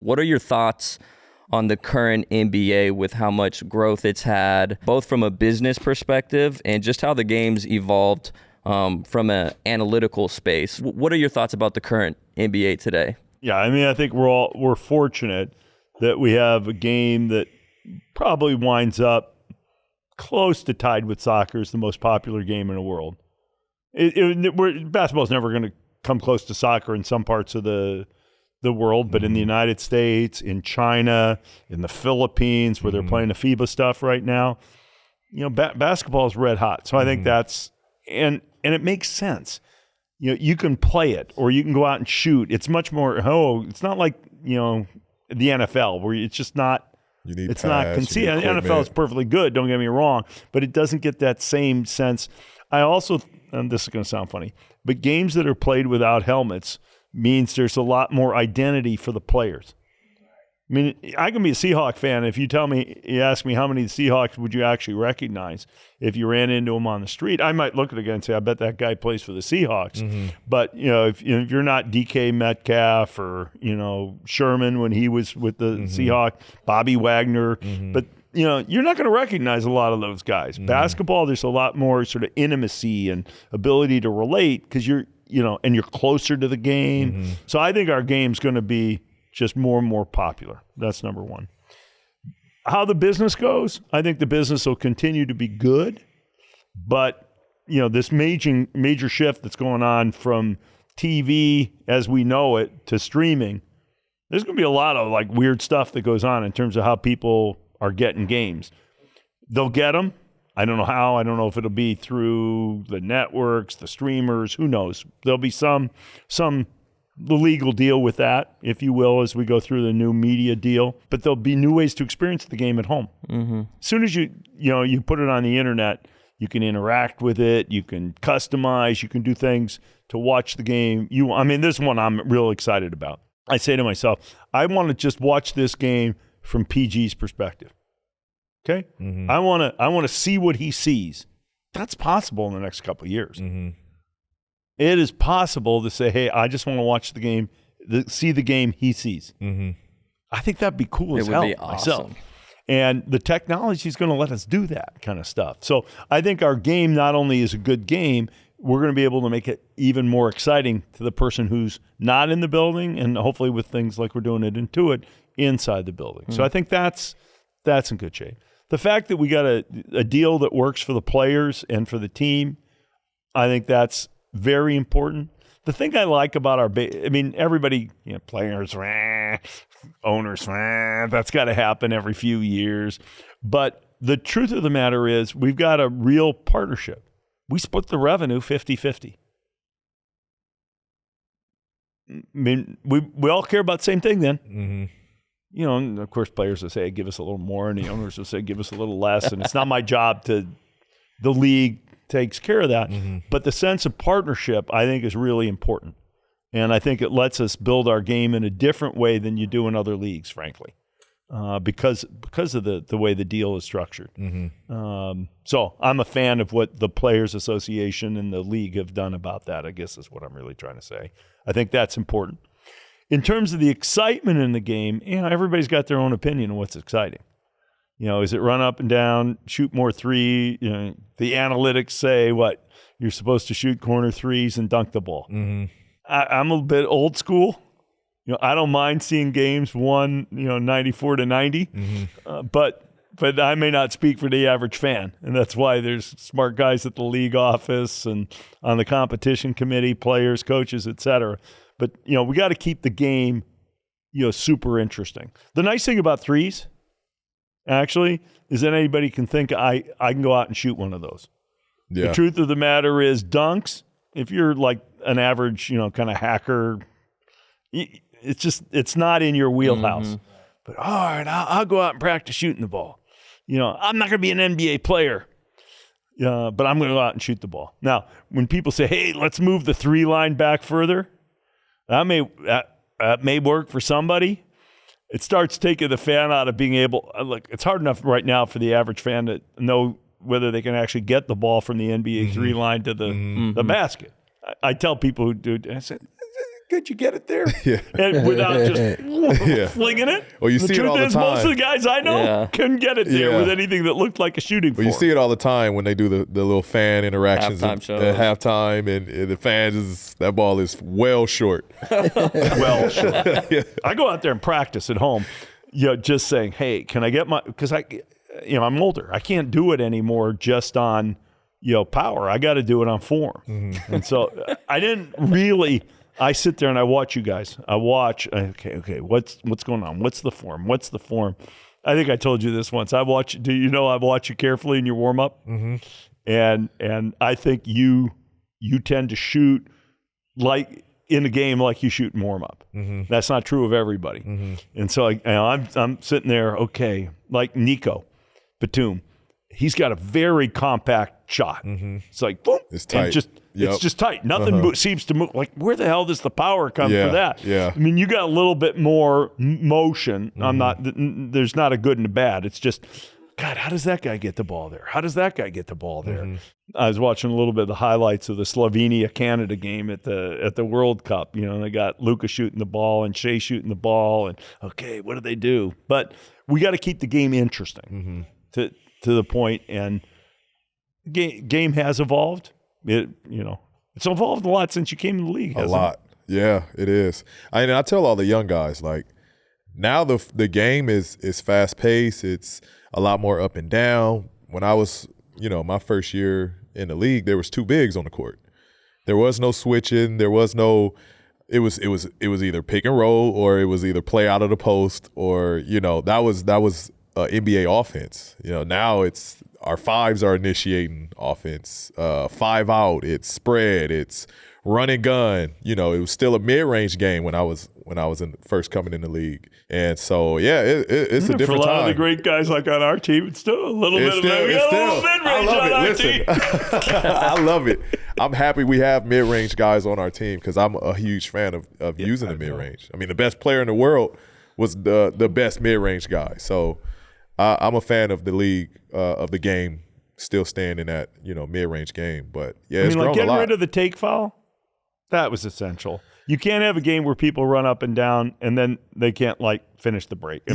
What are your thoughts on the current NBA with how much growth it's had, both from a business perspective and just how the game's evolved from an analytical space? What are your thoughts about the current NBA today? Yeah, I mean, I think we're fortunate that we have a game that probably winds up close to tied with soccer as the most popular game in the world. Basketball's never going to come close to soccer in some parts of the world, but in the United States, in China, in the Philippines, where they're playing the FIBA stuff right now, basketball is red hot. So I think that's and it makes sense. You can play it or you can go out and shoot. It's much more. It's not like the NFL where it's just not. It's not conceded. The NFL is perfectly good. Don't get me wrong, but it doesn't get that same sense. I also, and this is going to sound funny, but games that are played without helmets means there's a lot more identity for the players. I mean, I can be a Seahawk fan. If you ask me how many Seahawks would you actually recognize if you ran into them on the street, I might look at it again and say, I bet that guy plays for the Seahawks. But, if you're not DK Metcalf or, Sherman when he was with the Seahawks, Bobby Wagner, but, you're not going to recognize a lot of those guys. Basketball, there's a lot more sort of intimacy and ability to relate because and you're closer to the game. So I think our game's going to be just more and more popular. That's number one. How the business goes, I think the business will continue to be good, but this major shift that's going on from TV as we know it to streaming, there's going to be a lot of like weird stuff that goes on in terms of how people are getting games. They'll get them. I don't know how. I don't know if it'll be through the networks, the streamers, who knows. There'll be some the legal deal with that, if you will, as we go through the new media deal. But there'll be new ways to experience the game at home. As soon as you put it on the internet, you can interact with it, you can customize, you can do things to watch the game. This one I'm real excited about. I say to myself, I want to just watch this game from PG's perspective. Okay? I want to see what he sees. That's possible in the next couple of years. It is possible to say, hey, I just want to watch the game, see the game he sees. I think that'd be cool as hell myself. And the technology is going to let us do that kind of stuff. So I think our game not only is a good game, we're going to be able to make it even more exciting to the person who's not in the building, and hopefully with things like we're doing at Intuit inside the building. So I think that's in good shape. The fact that we got a deal that works for the players and for the team, I think that's very important. The thing I like about everybody, players, owners, that's got to happen every few years. But the truth of the matter is we've got a real partnership. We split the revenue 50-50. We all care about the same thing then. And of course, players will say, give us a little more, and the owners will say, give us a little less. And it's not my job the league takes care of that. But the sense of partnership, I think, is really important. And I think it lets us build our game in a different way than you do in other leagues, frankly, because of the way the deal is structured. So I'm a fan of what the Players Association and the league have done about that, I guess is what I'm really trying to say. I think that's important. In terms of the excitement in the game, everybody's got their own opinion on what's exciting. Is it run up and down, shoot more three? The analytics say what? You're supposed to shoot corner threes and dunk the ball. I'm a bit old school. I don't mind seeing games won, 94-90. But I may not speak for the average fan. And that's why there's smart guys at the league office and on the competition committee, players, coaches, et cetera. But, we got to keep the game, super interesting. The nice thing about threes, actually, is that anybody can think I can go out and shoot one of those. Yeah. The truth of the matter is dunks, if you're like an average, kind of hacker, it's not in your wheelhouse. But all right, I'll go out and practice shooting the ball. I'm not going to be an NBA player, but I'm going to go out and shoot the ball. Now, when people say, hey, let's move the three line back further, that may work for somebody. It starts taking the fan out of being able – look, it's hard enough right now for the average fan to know whether they can actually get the ball from the NBA three line to the basket. I tell people who do – I said, Could you get it there? Yeah. And without just flinging it. Well, you the see it truth all the is, most of time. the guys I know couldn't get it there Yeah. with anything that looked like a shooting Well, you form. see it all the time when they do the little fan interactions Halftime at shows. halftime, and the fans that ball is well short. Well, sure. I go out there and practice at home, just saying, hey, can I get because I'm older. I can't do it anymore just on, power. I got to do it on form. Mm-hmm. And so I sit there and I watch you guys. I watch, okay, what's going on? What's the form? I think I told you this once. I watch you carefully in your warm up. Mm-hmm. And I think you tend to shoot like in a game like you shoot in warm up. Mm-hmm. That's not true of everybody. Mm-hmm. And so I'm sitting there, okay, like Nico Batum. He's got a very compact shot. Mm-hmm. It's like boom, It's tight. It's Yep. just tight. Nothing seems to move. Like, where the hell does the power come Yeah, for that? yeah. I mean, you got a little bit more motion. There's not a good and a bad. It's just, God, how does that guy get the ball there? How does that guy get the ball there? I was watching a little bit of the highlights of the Slovenia-Canada game at the World Cup. They got Luka shooting the ball and Shea shooting the ball, and okay, what do they do? But we got to keep the game interesting to the point, and game has evolved. It's evolved a lot since you came in the league. A lot. Yeah, it is. I tell all the young guys, like, now the game is fast paced. It's a lot more up and down. When I was, my first year in the league, there was two bigs on the court. There was no switching. There was no. It was either pick and roll, or it was either play out of the post, or that was NBA offense. Now it's our fives are initiating offense. 5 out. It's spread. It's run and gun. It was still a mid-range game when I was first coming in the league. And so it's a different for a lot time. of the great guys like on our team. It's still a little bit of that. We got a little mid-range on our team. I love it. I'm happy we have mid-range guys on our team because I'm a huge fan of using the mid-range. I mean, the best player in the world was the best mid-range guy. So I'm a fan of the league, of the game, still staying in that mid-range game. But it's grown a getting lot. rid of the take foul, that was essential. You can't have a game where people run up and down and then they can't finish the break. I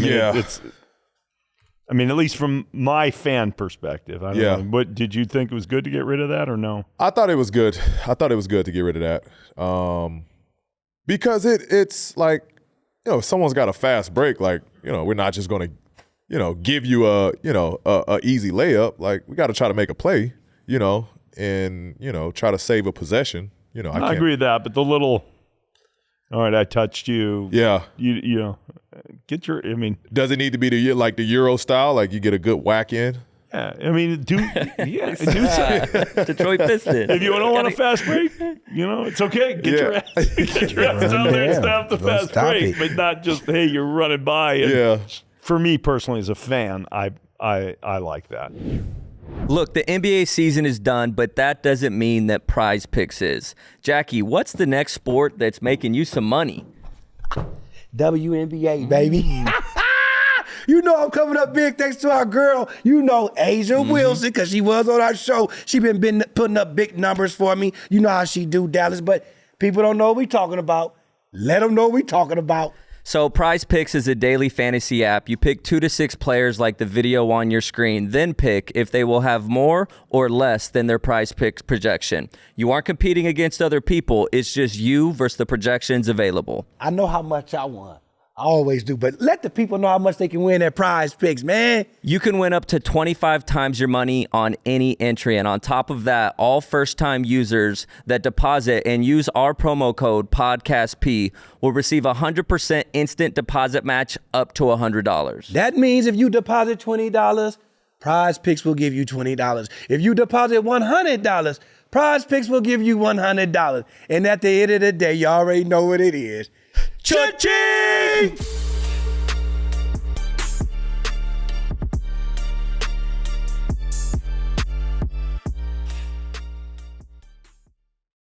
mean, at least from my fan perspective. I don't know. What did you think it was good to get rid of that or no? I thought it was good. I thought it was good to get rid of that, because it's like if someone's got a fast break, we're not just going to give you a easy layup. Like, we got to try to make a play, and try to save a possession. I agree with that, but the little, all right, I touched you. Yeah. Get your. I mean, does it need to be the Euro style? Like, you get a good whack in. Yeah, I mean, do something. Detroit Pistons. If you don't want a fast break, it's okay. Get your ass out there and stop the fast break, but not just, hey, you're running by. And for me personally, as a fan, I like that. Look, the NBA season is done, but that doesn't mean that Prize Picks is. Jackie, what's the next sport that's making you some money? WNBA, baby. I'm coming up big thanks to our girl, Asia Wilson, because she was on our show. She been putting up big numbers for me. You know how she do, Dallas, but people don't know what we talking about. Let them know what we talking about. So Prize Picks is a daily fantasy app. You pick 2 to 6 players like the video on your screen, then pick if they will have more or less than their Prize Picks projection. You aren't competing against other people. It's just you versus the projections available. I know how much I want. I always do, but let the people know how much they can win at Prize Picks, man. You can win up to 25 times your money on any entry. And on top of that, all first-time users that deposit and use our promo code PODCASTP will receive 100% instant deposit match up to $100. That means if you deposit $20, Prize Picks will give you $20. If you deposit $100, Prize Picks will give you $100. And at the end of the day, you already know what it is. Cha-ching!